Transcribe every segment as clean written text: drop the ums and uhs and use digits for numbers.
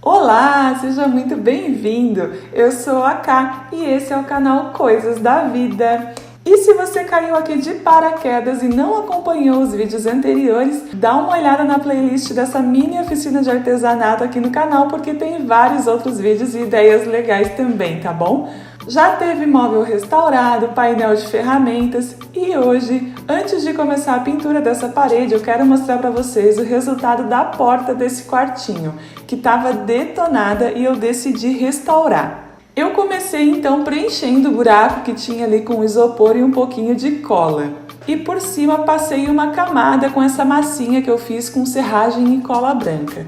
Olá, seja muito bem-vindo! Eu sou a Ká e esse é o canal Coisas da Vida. E se você caiu aqui de paraquedas e não acompanhou os vídeos anteriores, dá uma olhada na playlist dessa mini oficina de artesanato aqui no canal, porque tem vários outros vídeos e ideias legais também, tá bom? Já teve móvel restaurado, painel de ferramentas e hoje, antes de começar a pintura dessa parede, eu quero mostrar para vocês o resultado da porta desse quartinho, que estava detonada e eu decidi restaurar. Eu comecei então preenchendo o buraco que tinha ali com isopor e um pouquinho de cola. E por cima passei uma camada com essa massinha que eu fiz com serragem e cola branca.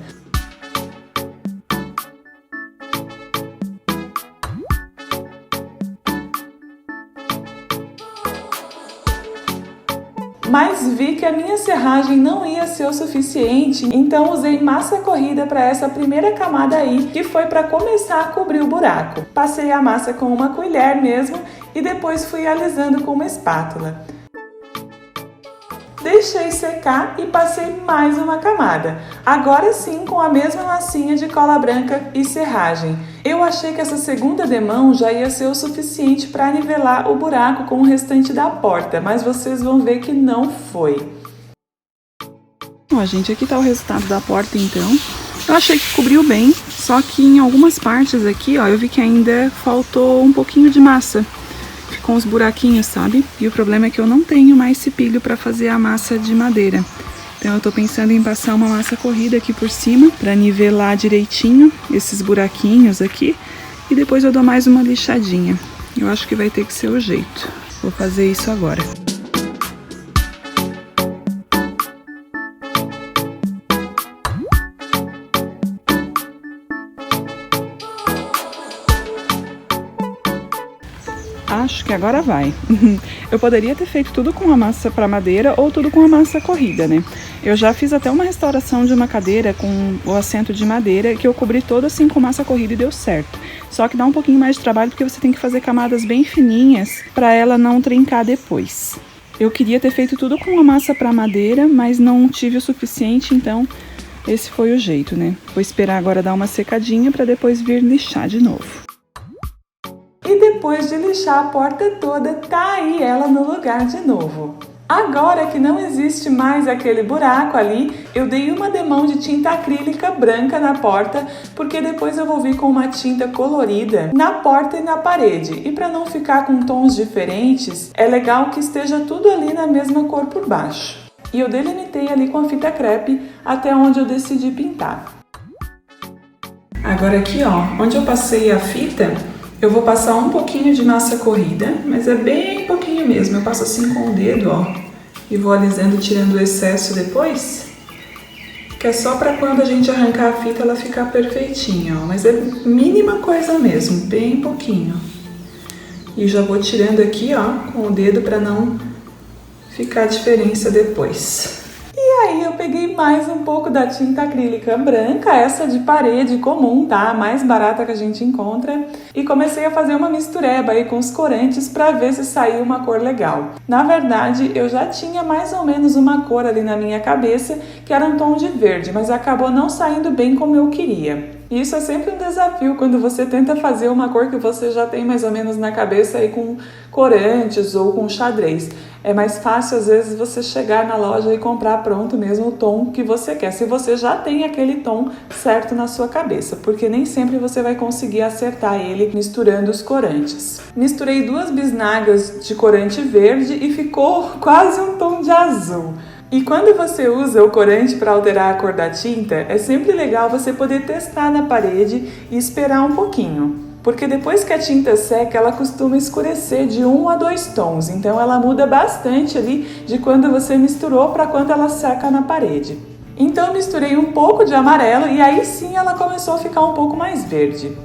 Mas vi que a minha serragem não ia ser o suficiente, então usei massa corrida para essa primeira camada aí, que foi para começar a cobrir o buraco. Passei a massa com uma colher mesmo e depois fui alisando com uma espátula. Deixei secar e passei mais uma camada, agora sim com a mesma massinha de cola branca e serragem. Eu achei que essa segunda demão já ia ser o suficiente para nivelar o buraco com o restante da porta, mas vocês vão ver que não foi. Ó, gente, aqui tá o resultado da porta então. Eu achei que cobriu bem, só que em algumas partes aqui, ó, eu vi que ainda faltou um pouquinho de massa. Com os buraquinhos, sabe? E o problema é que eu não tenho mais esse pilho para fazer a massa de madeira. Então eu tô pensando em passar uma massa corrida aqui por cima para nivelar direitinho esses buraquinhos aqui e depois eu dou mais uma lixadinha. Eu acho que vai ter que ser o jeito. Vou fazer isso agora. Acho que agora vai. Eu poderia ter feito tudo com a massa para madeira ou tudo com a massa corrida, né? Eu já fiz até uma restauração de uma cadeira com o assento de madeira que eu cobri todo assim com massa corrida e deu certo. Só que dá um pouquinho mais de trabalho porque você tem que fazer camadas bem fininhas para ela não trincar depois. Eu queria ter feito tudo com a massa para madeira, mas não tive o suficiente, então esse foi o jeito, né? Vou esperar agora dar uma secadinha para depois vir lixar de novo. E depois de lixar a porta toda, tá aí ela no lugar de novo. Agora que não existe mais aquele buraco ali, eu dei uma demão de tinta acrílica branca na porta, porque depois eu vou vir com uma tinta colorida na porta e na parede. E para não ficar com tons diferentes, é legal que esteja tudo ali na mesma cor por baixo. E eu delimitei ali com a fita crepe até onde eu decidi pintar. Agora aqui, ó, onde eu passei a fita, eu vou passar um pouquinho de massa corrida, mas é bem pouquinho mesmo. Eu passo assim com o dedo, ó, e vou alisando, tirando o excesso depois, que é só para quando a gente arrancar a fita ela ficar perfeitinha, ó. Mas é mínima coisa mesmo, bem pouquinho. E já vou tirando aqui, ó, com o dedo para não ficar diferença depois. E aí eu peguei mais um pouco da tinta acrílica branca, essa de parede comum, tá? A mais barata que a gente encontra. E comecei a fazer uma mistureba aí com os corantes para ver se saiu uma cor legal. Na verdade, eu já tinha mais ou menos uma cor ali na minha cabeça, que era um tom de verde, mas acabou não saindo bem como eu queria. E isso é sempre um desafio quando você tenta fazer uma cor que você já tem mais ou menos na cabeça aí com corantes ou com xadrez. É mais fácil às vezes você chegar na loja e comprar pronto mesmo o tom que você quer, se você já tem aquele tom certo na sua cabeça, porque nem sempre você vai conseguir acertar ele misturando os corantes. Misturei 2 bisnagas de corante verde e ficou quase um tom de azul. E quando você usa o corante para alterar a cor da tinta, é sempre legal você poder testar na parede e esperar um pouquinho. Porque depois que a tinta seca, ela costuma escurecer de 1 a 2 tons. Então ela muda bastante ali de quando você misturou para quando ela seca na parede. Então eu misturei um pouco de amarelo e aí sim ela começou a ficar um pouco mais verde.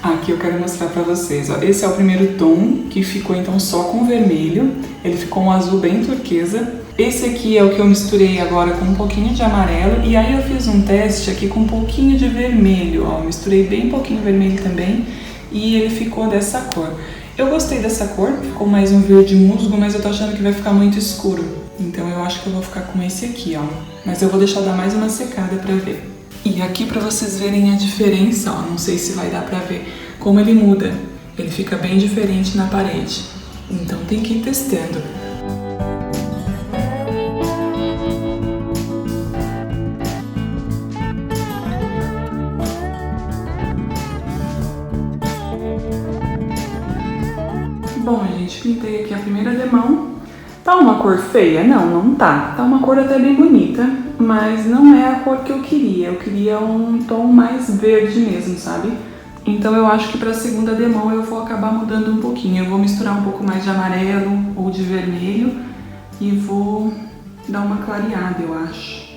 Aqui eu quero mostrar pra vocês, ó. Esse é o primeiro tom, que ficou então só com vermelho. Ele ficou um azul bem turquesa. Esse aqui é o que eu misturei agora com um pouquinho de amarelo. E aí eu fiz um teste aqui com um pouquinho de vermelho, ó. Misturei bem pouquinho vermelho também. E ele ficou dessa cor. Eu gostei dessa cor, ficou mais um verde musgo, mas eu tô achando que vai ficar muito escuro. Então eu acho que eu vou ficar com esse aqui, ó. Mas eu vou deixar dar mais uma secada pra ver. E aqui para vocês verem a diferença, ó, não sei se vai dar para ver como ele muda. Ele fica bem diferente na parede. Então tem que ir testando. Bom, gente, pintei aqui a primeira demão. Tá uma cor feia? Não, não tá. Tá uma cor até bem bonita, mas não é a cor que eu queria. Eu queria um tom mais verde mesmo, sabe? Então eu acho que pra segunda demão eu vou acabar mudando um pouquinho. Eu vou misturar um pouco mais de amarelo ou de vermelho e vou dar uma clareada, eu acho.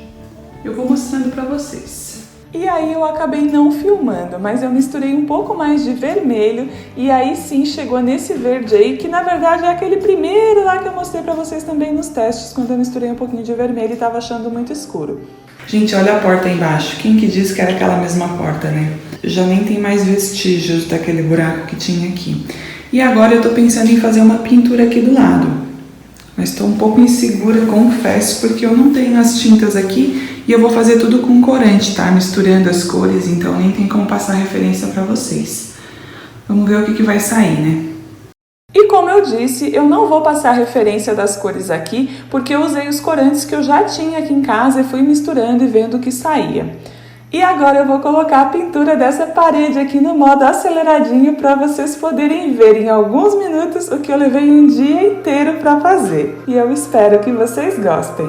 Eu vou mostrando pra vocês. E aí eu acabei não filmando, mas eu misturei um pouco mais de vermelho e aí sim chegou nesse verde aí, que na verdade é aquele primeiro lá que eu mostrei pra vocês também nos testes, quando eu misturei um pouquinho de vermelho e tava achando muito escuro. Gente, olha a porta aí embaixo. Quem que disse que era aquela mesma porta, né? Já nem tem mais vestígios daquele buraco que tinha aqui. E agora eu tô pensando em fazer uma pintura aqui do lado. Mas tô um pouco insegura, confesso, porque eu não tenho as tintas aqui e eu vou fazer tudo com corante, tá? Misturando as cores, então nem tem como passar referência pra vocês. Vamos ver o que vai sair, né? E como eu disse, eu não vou passar referência das cores aqui, porque eu usei os corantes que eu já tinha aqui em casa e fui misturando e vendo o que saía. E agora eu vou colocar a pintura dessa parede aqui no modo aceleradinho para vocês poderem ver em alguns minutos o que eu levei um dia inteiro para fazer. E eu espero que vocês gostem.